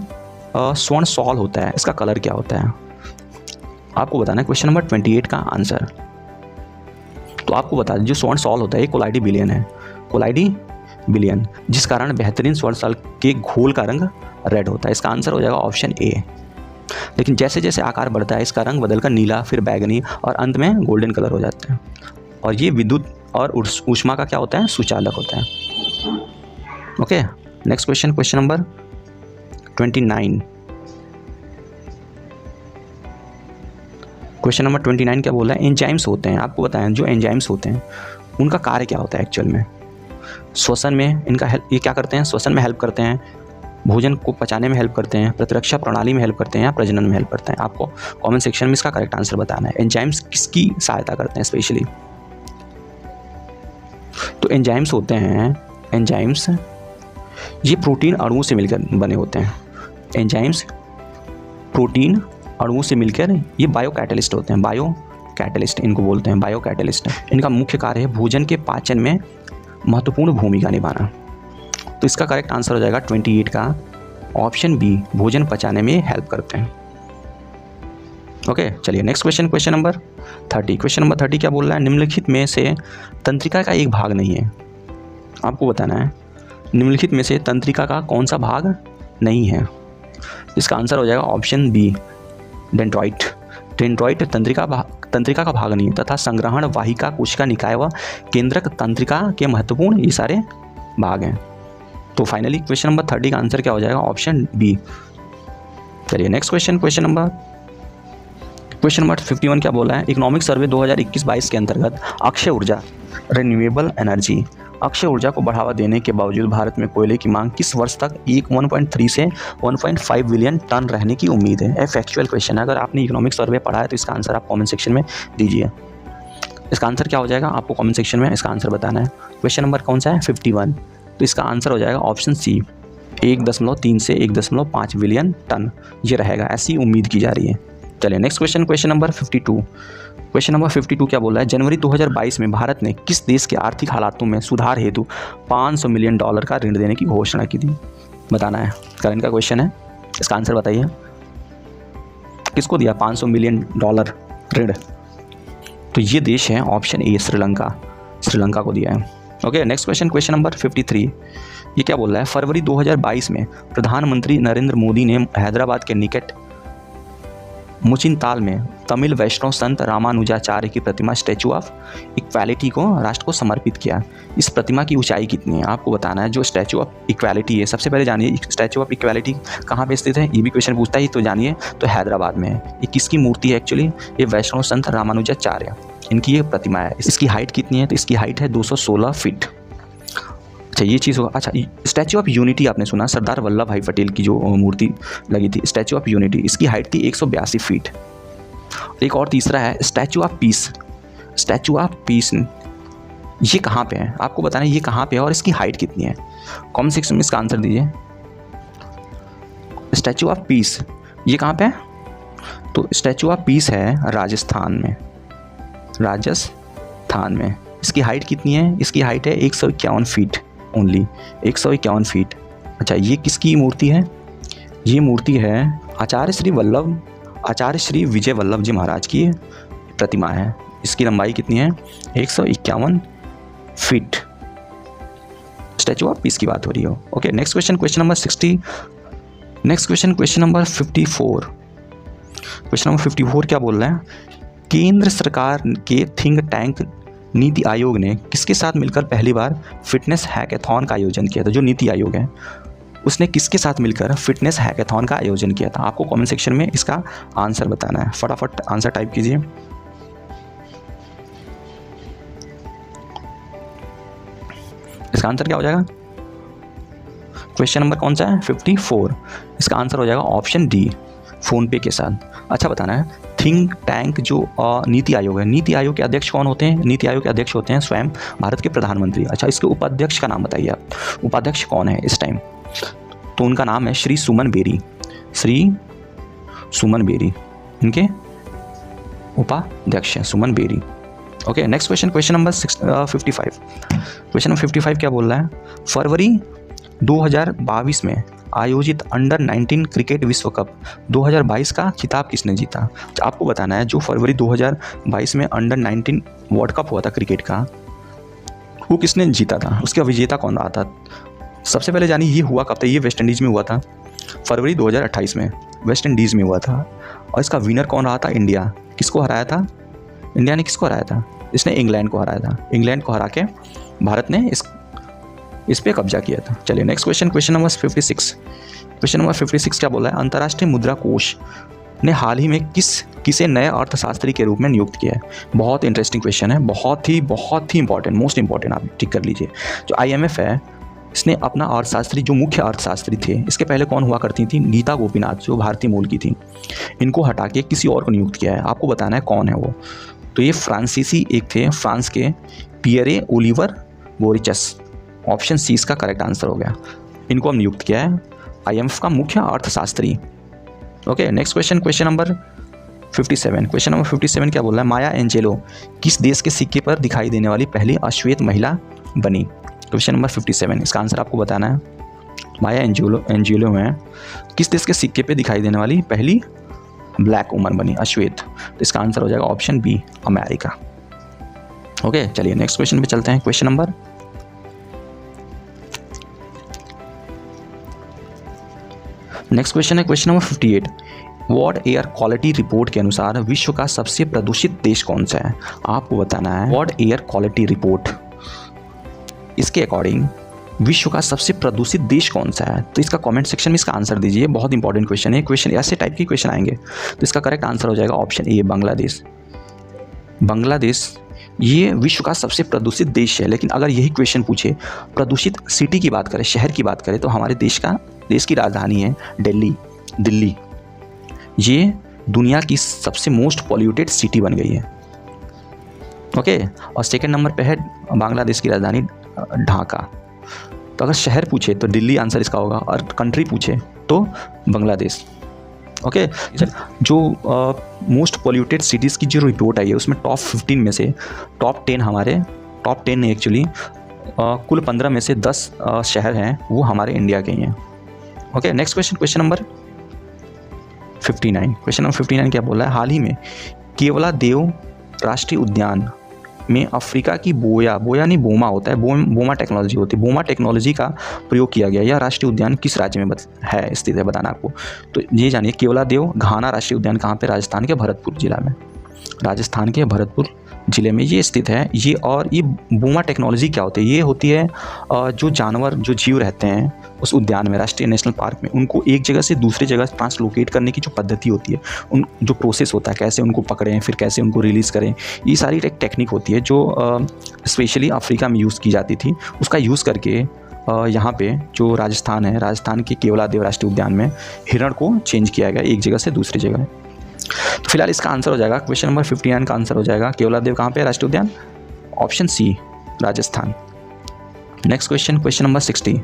स्वर्ण सॉल होता है, इसका कलर क्या होता है? आपको बताना है क्वेश्चन नंबर 28 का आंसर। तो आपको बता दें जो स्वर्ण सॉल होता है कोलाइडी बिलियन है, कोलाइडी बिलियन, जिस कारण बेहतरीन स्वर्ण सॉल के घोल का रंग रेड होता है। इसका आंसर हो जाएगा ऑप्शन A। लेकिन जैसे जैसे आकार बढ़ता है इसका रंग बदलकर नीला, फिर बैगनी और अंत में गोल्डन कलर हो जाता है। और ये विद्युत और ऊष्मा का क्या होता है? सुचालक होता है। Okay, next question, question number 29। Question number 29 क्या बोला है? एंजाइम्स होते हैं। आपको बताएं जो एंजाइम्स होते हैं उनका कार्य क्या होता है एक्चुअल में? श्वसन में इनका ये क्या करते हैं? श्वसन में हेल्प करते हैं, भोजन को पचाने में हेल्प करते हैं, प्रतिरक्षा प्रणाली में हेल्प करते हैं, या प्रजनन में हेल्प करते हैं? आपको कमेंट सेक्शन में इसका करेक्ट आंसर बताना है। एंजाइम्स किसकी सहायता करते हैं स्पेशली? तो एंजाइम्स होते हैं, एंजाइम्स ये प्रोटीन अणुओं से मिलकर बने होते हैं। एंजाइम्स प्रोटीन अणुओं से मिलकर ये बायो कैटलिस्ट होते हैं, बायो कैटलिस्ट इनको बोलते हैं, बायो कैटलिस्ट। इनका मुख्य कार्य है भोजन के पाचन में महत्वपूर्ण भूमिका निभाना। तो इसका करेक्ट आंसर हो जाएगा 28 का ऑप्शन B, भोजन पचाने में हेल्प करते हैं। ओके, चलिए next question, question number 30। Question number 30 क्या बोल रहा है? निम्नलिखित में से तंत्रिका का एक भाग नहीं है। आपको बताना है निम्नलिखित में से तंत्रिका का कौन सा भाग नहीं है। इसका आंसर हो जाएगा ऑप्शन B, डेंड्राइट। डेंड्राइट तंत्रिका का भाग नहीं तथा संग्रहण, वाहिका, कोशिका निकाय व केंद्रक तंत्रिका के महत्वपूर्ण ये सारे भाग हैं। तो फाइनली क्वेश्चन नंबर 30 का आंसर क्या हो जाएगा? Option B। चलिए नेक्स्ट क्वेश्चन, क्वेश्चन नंबर 51 क्या बोला है? इकोनॉमिक सर्वे 2021-22 के अंतर्गत अक्षय ऊर्जा, रिन्यूएबल एनर्जी, अक्षय ऊर्जा को बढ़ावा देने के बावजूद भारत में कोयले की मांग किस वर्ष तक 1.3 से 1.5 बिलियन टन रहने की उम्मीद है। ये फैक्चुअल क्वेश्चन है। अगर आपने इकोनॉमिक सर्वे पढ़ा है तो इसका आंसर आप कमेंट सेक्शन में दीजिए। इसका आंसर क्या हो जाएगा, आपको कमेंट सेक्शन में इसका आंसर बताना है। क्वेश्चन नंबर कौन सा है, 51। तो इसका आंसर हो जाएगा ऑप्शन सी, 1.3 से 1.5 बिलियन टन ये रहेगा, ऐसी उम्मीद की जा रही है। चलिए next question, question number 52। Question number 52 क्या बोल रहा है, जनवरी 2022 में भारत ने किस देश के आर्थिक हालातों में सुधार हेतु $500 मिलियन का ऋण देने की घोषणा की थी। बताना है, करंट का क्वेश्चन है। इसका आंसर बताइए, किसको दिया $500 मिलियन ऋण। तो ये देश है ऑप्शन ए, श्रीलंका। श्रीलंका को दिया है। Okay next question, question number 53। ये क्या बोल रहा है, फरवरी 2022 में प्रधानमंत्री नरेंद्र मोदी ने हैदराबाद के निकट मुचिनताल में तमिल वैष्णव संत रामानुजाचार्य की प्रतिमा स्टैचू ऑफ इक्वालिटी को राष्ट्र को समर्पित किया। इस प्रतिमा की ऊंचाई कितनी है आपको बताना है। जो स्टैचू ऑफ इक्वालिटी है, सबसे पहले जानिए स्टैचू ऑफ इक्वालिटी कहाँ पे स्थित है, ये भी क्वेश्चन पूछता है तो जानिए, तो हैदराबाद में है। ये किसकी मूर्ति है एक्चुअली, ये वैष्णव संत रामानुजाचार्य, इनकी ये प्रतिमा है। इसकी हाइट कितनी है, तो इसकी हाइट है 216 फीट। अच्छा ये चीज़ होगा। अच्छा स्टैचू ऑफ यूनिटी आपने सुना, सरदार वल्लभ भाई पटेल की जो मूर्ति लगी थी, स्टैचू ऑफ यूनिटी, इसकी हाइट थी 182 फीट। एक और तीसरा है statue of peace. Statue of peace ये कहाँ पे है आपको बताना है, ये कहाँ पे है और इसकी हाइट कितनी है। कमेंट सेक्शन में इसका आंसर दीजिए। स्टैचू ऑफ पीस ये कहाँ पे है, तो स्टैचू ऑफ पीस है राजस्थान में। राजस्थान में इसकी हाइट कितनी है, इसकी हाइट है 151 फीट ओनली, 151 फीट। अच्छा ये किसकी मूर्ति है, ये मूर्ति है आचार्य श्री विजय वल्लभ जी महाराज की प्रतिमा है। इसकी लंबाई कितनी है, 151 फीट। स्टैचू ऑफ पीस की बात हो रही हो। Okay next question, question number 60। Next question, question number 54। Question number 54 क्या बोल रहे हैं, केंद्र सरकार के थिंक टैंक नीति आयोग ने किसके साथ मिलकर पहली बार फिटनेस हैकाथॉन का आयोजन किया था। जो नीति आयोग है उसने किसके साथ मिलकर फिटनेस हैकाथॉन का आयोजन किया था। आपको कमेंट सेक्शन में इसका आंसर बताना है। फटाफट आंसर टाइप कीजिए। इसका आंसर क्या हो जाएगा, क्वेश्चन नंबर कौन सा है, 54। इसका आंसर हो जाएगा ऑप्शन डी, फोन पे के साथ। अच्छा बताना है, थिंक टैंक जो नीति आयोग है, नीति आयोग के अध्यक्ष कौन होते हैं, नीति आयोग के अध्यक्ष होते हैं स्वयं भारत के प्रधानमंत्री। अच्छा इसके उपाध्यक्ष का नाम बताइए आप, उपाध्यक्ष कौन है इस टाइम, तो उनका नाम है श्री सुमन बेरी। श्री सुमन बेरी इनके उपाध्यक्ष हैं, Suman Bery. Okay next question, question number 55। Question number 55 क्या बोल रहा है, फरवरी 2022 में आयोजित अंडर 19 क्रिकेट विश्व कप 2022 का खिताब किसने जीता। तो आपको बताना है जो फरवरी 2022 में अंडर 19 वर्ल्ड कप हुआ था क्रिकेट का, वो किसने जीता था, उसका विजेता कौन रहा था। सबसे पहले जानिए ये हुआ कब था, ये वेस्ट इंडीज़ में हुआ था फरवरी 2028 में, वेस्ट इंडीज़ में हुआ था। और इसका विनर कौन रहा था, इंडिया। किसको हराया था, इंडिया ने किसको हराया था, इसने इंग्लैंड को हराया था। इंग्लैंड को हरा के भारत ने इस पे कब्जा किया था। चलिए next question, question number 56। Question number 56 क्या बोला है, अंतर्राष्ट्रीय मुद्रा कोष ने हाल ही में किसे नए अर्थशास्त्री के रूप में नियुक्त किया है। बहुत इंटरेस्टिंग क्वेश्चन है, बहुत ही इंपॉर्टेंट, मोस्ट इंपॉर्टेंट, आप टिक कर लीजिए। जो IMF है इसने अपना अर्थशास्त्री, जो मुख्य अर्थशास्त्री थे, इसके पहले कौन हुआ करती थी, गीता गोपीनाथ जो भारतीय मूल की थी, इनको हटा के किसी और को नियुक्त किया है। आपको बताना है कौन है वो। तो ये फ्रांसीसी एक थे, फ्रांस के पियरे ओलिवर बोरिचस। ऑप्शन सी इसका करेक्ट आंसर हो गया। इनको हम नियुक्त किया है IMF का मुख्य अर्थशास्त्री। Okay next question, question number 57। Question number 57 क्या बोल रहा है, माया एंजेलो किस देश के सिक्के पर दिखाई देने वाली पहली अश्वेत महिला बनी। क्वेश्चन नंबर 57 इसका आंसर आपको बताना है। माया एंजेलो में किस देश के सिक्के पे दिखाई देने वाली पहली ब्लैक वुमन बनी, अश्वेत। तो इसका आंसर हो जाएगा ऑप्शन बी, अमेरिका। ओके चलिए नेक्स्ट क्वेश्चन पे चलते हैं। क्वेश्चन नंबर नेक्स्ट क्वेश्चन है question number 58। World air quality report के अनुसार विश्व का सबसे प्रदूषित देश कौन सा है। आपको बताना है वर्ल्ड एयर क्वालिटी रिपोर्ट, इसके अकॉर्डिंग विश्व का सबसे प्रदूषित देश कौन सा है। तो इसका कमेंट सेक्शन में इसका आंसर दीजिए। बहुत इंपॉर्टेंट क्वेश्चन है, क्वेश्चन ऐसे टाइप के क्वेश्चन आएंगे। तो इसका करेक्ट आंसर हो जाएगा ऑप्शन ए, बांग्लादेश। बांग्लादेश ये विश्व का सबसे प्रदूषित देश है। लेकिन अगर यही क्वेश्चन पूछे प्रदूषित सिटी की बात करें, शहर की बात करें, तो हमारे देश की राजधानी है दिल्ली। ये दुनिया की सबसे मोस्ट पॉल्यूटेड सिटी बन गई है। ओके, और सेकंड नंबर पे है बांग्लादेश की राजधानी ढाका। तो अगर शहर पूछे तो दिल्ली आंसर इसका होगा, और कंट्री पूछे तो बांग्लादेश। ओके, जो मोस्ट पॉल्यूटेड सिटीज़ की जो रिपोर्ट आई है उसमें टॉप 15 में से टॉप 10 नहीं एक्चुअली, कुल 15 में से 10 शहर हैं वो हमारे इंडिया के ही हैं। Okay, next question number 59। Question number 59 क्या बोला है? हाल ही में केवलादेव राष्ट्रीय उद्यान में अफ्रीका की बोमा होता है, बोमा टेक्नोलॉजी होती है, बोमा टेक्नोलॉजी का प्रयोग किया गया। यह राष्ट्रीय उद्यान किस राज्य में है स्थित है, बताना आपको। तो ये जानिए, केवलादेव घाना राष्ट्रीय उद्यान कहाँ पे? राजस्थान के भरतपुर जिले में ये स्थित है। ये बोमा टेक्नोलॉजी क्या होती है? ये होती है जो जानवर, जो जीव रहते हैं उस उद्यान में, राष्ट्रीय नेशनल पार्क में, उनको एक जगह से दूसरी जगह ट्रांसलोकेट करने की जो पद्धति होती है, उन जो प्रोसेस होता है, कैसे उनको पकड़ें, फिर कैसे उनको रिलीज़ करें, ये सारी एक टेक्निक होती है जो स्पेशली अफ्रीका में यूज़ की जाती थी। उसका यूज़ करके यहाँ पे जो राजस्थान के केवलादेव राष्ट्रीय उद्यान में हिरण को चेंज किया गया एक जगह से दूसरी जगह। तो फिलहाल इसका आंसर हो जाएगा, क्वेश्चन नंबर 59 का आंसर हो जाएगा केवलादेव कहाँ पे राष्ट्रीय उद्यान? Option C, Rajasthan. Next question number 60।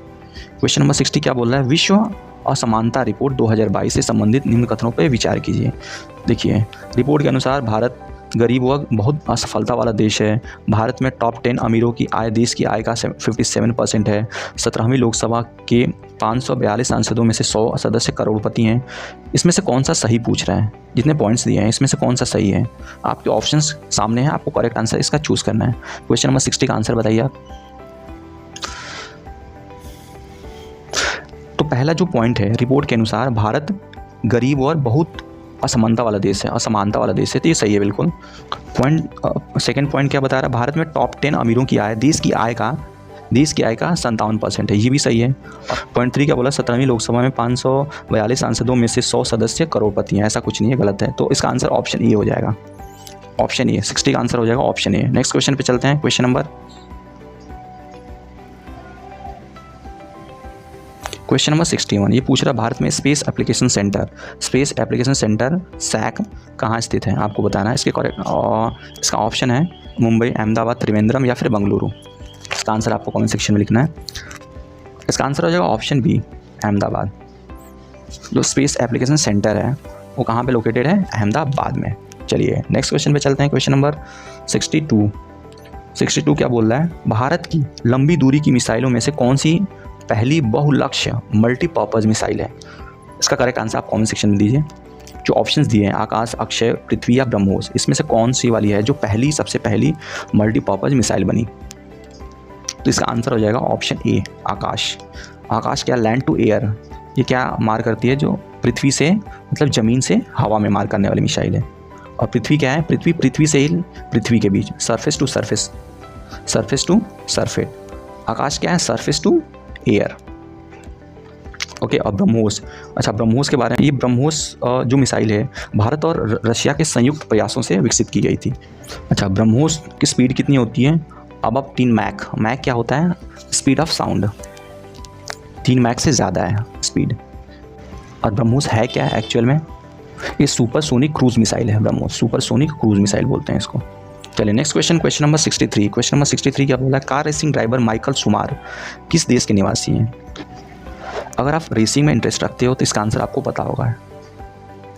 Question number 60 क्या बोल रहा है? विश्व असमानता रिपोर्ट 2022 से संबंधित निम्न कथनों पर विचार कीजिए। देखिए, रिपोर्ट के अनुसार भारत गरीब व बहुत असफलता वाला देश है। भारत में टॉप 10 अमीरों की आय, देश की आय का 57% है। 17वीं लोकसभा के 542 सांसदों में से 100 सदस्य करोड़पति हैं। इसमें से कौन सा सही पूछ रहा है? जितने पॉइंट्स दिए हैं इसमें से कौन सा सही है? आपके ऑप्शंस सामने हैं, आपको करेक्ट आंसर इसका चूज़ करना है। क्वेश्चन नंबर 60 का आंसर बताइए आप। तो पहला जो पॉइंट है, रिपोर्ट के अनुसार भारत गरीब और बहुत असमानता वाला देश है, तो ये सही है बिल्कुल। सेकंड पॉइंट क्या बता रहा है? भारत में टॉप 10 अमीरों की आय, देश की आय का 57% है, ये भी सही है। पॉइंट 3 क्या बोला? 17वीं लोकसभा में 542 सांसदों में से 100 सदस्य करोड़पति हैं, ऐसा कुछ नहीं है, गलत है। तो इसका आंसर ऑप्शन ए हो जाएगा, ऑप्शन ए। 60 का आंसर हो जाएगा ऑप्शन ए। नेक्स्ट क्वेश्चन पे चलते हैं। क्वेश्चन नंबर 61, ये पूछ रहा भारत में स्पेस एप्लीकेशन सेंटर सैक कहाँ स्थित है? आपको बताना है। इसका ऑप्शन है मुंबई, अहमदाबाद, त्रिवेंद्रम या फिर बेंगलुरु। इसका आंसर आपको कमेंट सेक्शन में लिखना है। इसका आंसर हो जाएगा ऑप्शन बी, अहमदाबाद। जो स्पेस एप्लीकेशन सेंटर है वो कहाँ पे लोकेटेड है? अहमदाबाद में। चलिए नेक्स्ट क्वेश्चन पे चलते हैं। क्वेश्चन नंबर 62 क्या बोल रहा है? भारत की लंबी दूरी की मिसाइलों में से कौन सी पहली बहुलक्ष्य मल्टीपर्पज़ मिसाइल है? इसका करेक्ट आंसर आप कमेंट सेक्शन में दीजिए। जो ऑप्शंस दिए हैं, आकाश, अक्षय, पृथ्वी या ब्रह्मोस, इसमें से कौन सी वाली है जो सबसे पहली मल्टीपर्पज़ मिसाइल बनी? तो इसका आंसर हो जाएगा ऑप्शन ए, आकाश। आकाश क्या? Land to air. ये क्या मार करती है? जो पृथ्वी से, मतलब ज़मीन से हवा में मार करने वाली मिसाइल है। और पृथ्वी क्या है? पृथ्वी से ही पृथ्वी के बीच, सरफेस टू सरफेस। आकाश क्या है? Surface to air. ओके, और ब्रह्मोस। अच्छा, ब्रह्मोस के बारे में, ये ब्रह्मोस जो मिसाइल है भारत और रशिया के संयुक्त प्रयासों से विकसित की गई थी। अच्छा, ब्रह्मोस की स्पीड कितनी होती है? अब 3 मैक। मैक क्या होता है? Speed of sound. 3 मैक से ज़्यादा है स्पीड। और ब्रह्मोस है क्या है एक्चुअल में? ये सुपरसोनिक क्रूज मिसाइल है। ब्रह्मोस सुपरसोनिक क्रूज मिसाइल बोलते हैं इसको। चलिए next question number 63। Question number 63 क्या बोला? कार रेसिंग ड्राइवर माइकल शुमार किस देश के निवासी हैं? अगर आप रेसिंग में इंटरेस्ट रखते हो तो इसका आंसर आपको पता होगा।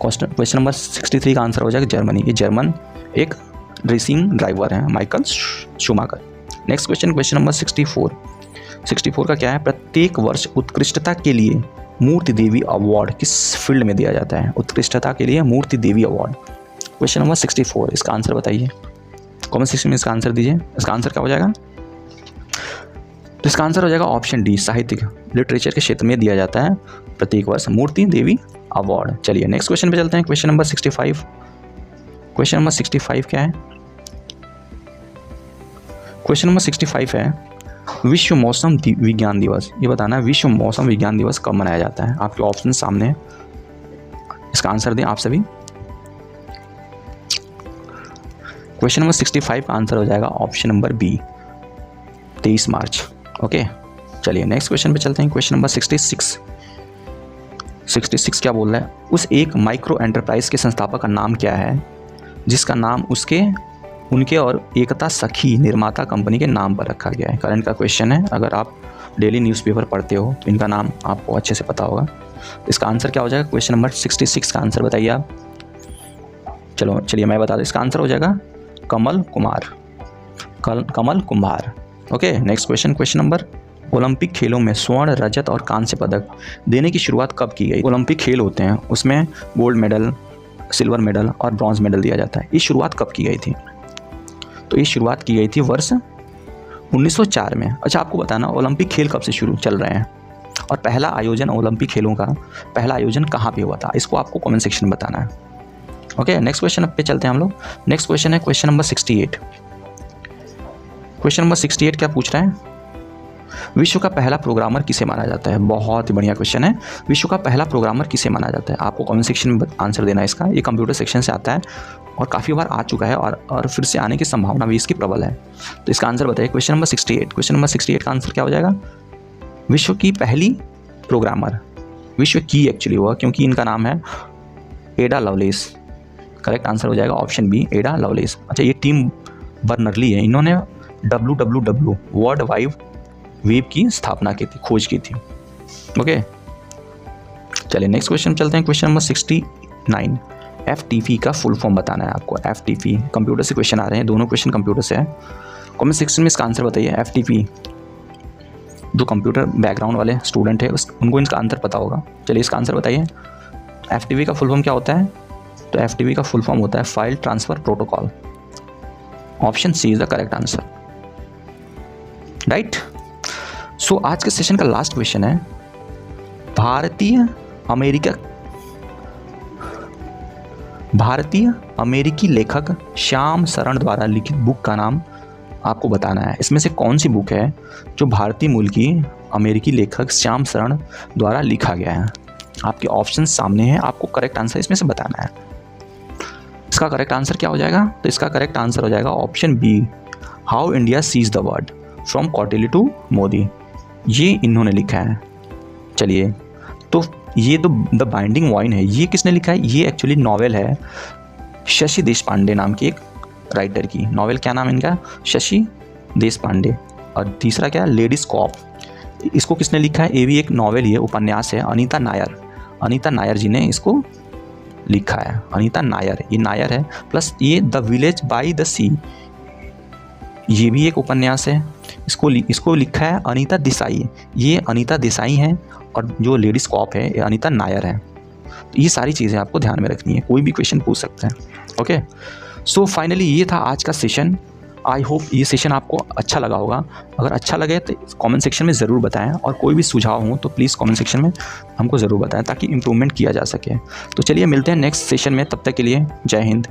क्वेश्चन नंबर 63 का आंसर हो जाएगा जर्मनी। ये जर्मन एक रेसिंग ड्राइवर हैं, Michael Schumacher. Next question number 64 का क्या है? प्रत्येक वर्ष उत्कृष्टता के लिए मूर्ति देवी अवार्ड किस फील्ड में दिया जाता है? उत्कृष्टता के लिए मूर्ति देवी अवार्ड। क्वेश्चन नंबर 64, इसका आंसर बताइए, कमेंट सेक्शन में इसका आंसर दीजिए। इसका आंसर क्या हो जाएगा? तो इसका आंसर हो जाएगा ऑप्शन डी, साहित्य लिटरेचर के क्षेत्र में दिया जाता है प्रत्येक वर्ष मूर्ति देवी अवार्ड। चलिए नेक्स्ट क्वेश्चन पे चलते हैं। क्वेश्चन नंबर 65 क्या है? क्वेश्चन नंबर 65 है विश्व मौसम विज्ञान दिवस। ये बताना है विश्व मौसम विज्ञान दिवस कब मनाया जाता है? आपके ऑप्शन सामने है, इसका आंसर दें आप सभी। क्वेश्चन नंबर 65 का आंसर हो जाएगा ऑप्शन नंबर बी, 23 मार्च। ओके, चलिए नेक्स्ट क्वेश्चन पे चलते हैं। क्वेश्चन नंबर 66 क्या बोल रहा है, उस एक माइक्रो एंटरप्राइज के संस्थापक का नाम क्या है जिसका नाम उनके और एकता सखी निर्माता कंपनी के नाम पर रखा गया है। करंट का क्वेश्चन है, अगर आप डेली न्यूज़पेपर पढ़ते हो तो इनका नाम आपको अच्छे से पता होगा। इसका आंसर क्या हो जाएगा, क्वेश्चन नंबर 66 का आंसर बताइए आप। चलिए मैं बता दूँ, इसका आंसर हो जाएगा Kamal Kumar. Okay, next question number, Olympic खेलों में स्वर्ण, रजत और कांस्य पदक देने की शुरुआत कब की गई। ओलंपिक खेल होते हैं, उसमें गोल्ड मेडल, सिल्वर मेडल और ब्रॉन्ज मेडल दिया जाता है। ये शुरुआत कब की गई थी, तो ये शुरुआत की गई थी वर्ष 1904 में। अच्छा, आपको बताना ओलंपिक खेल कब से शुरू चल रहे हैं और पहला आयोजन ओलंपिक खेलों का पहला आयोजन कहाँ पे हुआ था, इसको आपको कमेंट सेक्शन में बताना है। ओके, नेक्स्ट क्वेश्चन पे चलते हैं हम लोग। नेक्स्ट क्वेश्चन है क्वेश्चन नंबर 68। क्वेश्चन नंबर 68 क्या पूछ रहा है, विश्व का पहला प्रोग्रामर किसे माना जाता है। बहुत ही बढ़िया क्वेश्चन है, विश्व का पहला प्रोग्रामर किसे माना जाता है। आपको कमेंट सेक्शन में आंसर देना है इसका। ये कंप्यूटर सेक्शन से आता है और काफ़ी बार आ चुका है और फिर से आने की संभावना भी इसकी प्रबल है। तो इसका आंसर बताइए क्वेश्चन नंबर 68। क्वेश्चन नंबर 68 का आंसर क्या हो जाएगा, विश्व की पहली प्रोग्रामर, विश्व की एक्चुअली हुआ क्योंकि इनका नाम है एडा लवलेस। करेक्ट आंसर हो जाएगा ऑप्शन बी, एडा लवलेस। अच्छा, ये टिम बर्नर्ली है, इन्होंने WWW वर्ल्ड वाइड वेब की स्थापना की थी, खोज की थी। ओके, चलिए नेक्स्ट क्वेश्चन चलते हैं। क्वेश्चन नंबर 69, FTP का फुल फॉर्म बताना है आपको। FTP कंप्यूटर से क्वेश्चन आ रहे हैं, दोनों क्वेश्चन कंप्यूटर से है। कमेंट सेक्शन में इसका आंसर बताइए। FTP, जो कंप्यूटर बैकग्राउंड वाले स्टूडेंट है उनको इसका आंसर पता होगा। चलिए इसका आंसर बताइए, FTP का फुल फॉर्म क्या होता है। तो FTP का फुल फॉर्म होता है file transfer protocol. Option C is the correct answer, right. So आज के सेशन का लास्ट क्वेश्चन है, भारतीय अमेरिकी लेखक श्याम शरण द्वारा लिखित बुक का नाम आपको बताना है। इसमें से कौन सी बुक है जो भारतीय मूल की अमेरिकी लेखक श्याम शरण द्वारा लिखा गया है। आपके ऑप्शन सामने हैं, आपको करेक्ट आंसर इसमें से बताना है। इसका करेक्ट आंसर क्या हो जाएगा, तो इसका करेक्ट आंसर हो जाएगा option B, how India sees the world, from Kautilya to Modi. ये इन्होंने लिखा है। चलिए, तो ये तो द बाइंडिंग वाइन है, ये किसने लिखा है, ये एक्चुअली नॉवेल है शशि देशपांडे नाम की एक राइटर की। नॉवेल क्या नाम है इनका, शशि देशपांडे। और तीसरा क्या, लेडीज कॉप, इसको किसने लिखा है, ये भी एक नॉवेल ही है, उपन्यास है, अनीता नायर जी ने इसको लिखा है। अनीता नायर, ये नायर है। प्लस ये द विलेज बाय द सी, ये भी एक उपन्यास है, इसको लिखा है अनीता देसाई। ये अनीता देसाई हैं और जो लेडीज कॉप है ये अनीता नायर है। ये सारी चीज़ें आपको ध्यान में रखनी है, कोई भी क्वेश्चन पूछ सकते हैं। ओके, सो फाइनली ये था आज का सेशन। आई होप ये सेशन आपको अच्छा लगा होगा। अगर अच्छा लगे तो कमेंट सेक्शन में ज़रूर बताएं और कोई भी सुझाव हो तो प्लीज़ कमेंट सेक्शन में हमको ज़रूर बताएं ताकि इम्प्रूवमेंट किया जा सके। तो चलिए मिलते हैं नेक्स्ट सेशन में, तब तक के लिए जय हिंद,